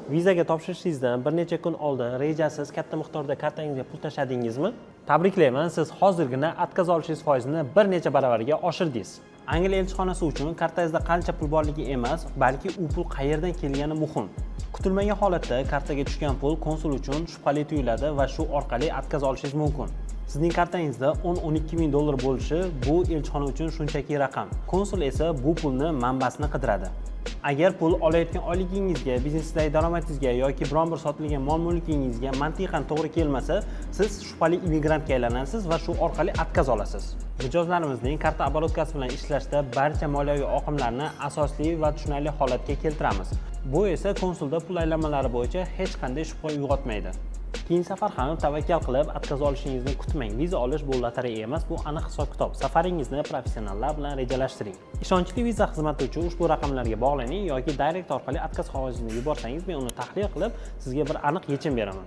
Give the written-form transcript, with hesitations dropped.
Vizaga topshirishingizdan bir necha kun oldin rejasiz katta miqdorda kartangizga pul tashladingizmi? Tabriklayman, siz hozirgina atkaz olishingiz foizini bir necha baravarga oshirdingiz. Angliya elchixonasi uchun kartangizda qancha pul borligi emas, balki u pul qayerdan kelgani muhim. Kutilmagan holatda kartaga tushgan pul konsul uchun shubhali tuyuladi va shu orqali atkaz olishingiz mumkin. Sizning kartangizda 10-12 ming dollar bo'lishi bu elchixona uchun shunchaki raqam. Konsul esa bu pulni manbasini qidiradi. Agar pul olayotgan oyligingizga, biznesdagi daromadingizga yoki biron bir sotilgan mol-mulkingizga mantiqan to'g'ri kelmasa, siz shubhali immigrantga aylanasiz va shu orqali atkaz olasiz. Mijozlarimizning karta oborotkasi bilan ishlashda barcha moliyaviy oqimlarni asosli va tushunarli holatga keltiramiz. Bu esa konsulda pul aylanmalari bo'yicha hech qanday shubha uyg'otmaydi. Keyingi safar ham tavakkal qilib atkaz olishingizni kutmang. Viza olish bu lotereya emas, bu aniq hisob-kitob. Safaringizni professionallar bilan rejalashtiring. Ishonchli viza xizmati uchun ushbu raqamlarga bog'laning yoki direct orqali atkaz qog'ozingizni yuborsangiz, men uni tahlil qilib, sizga bir aniq yechim beraman.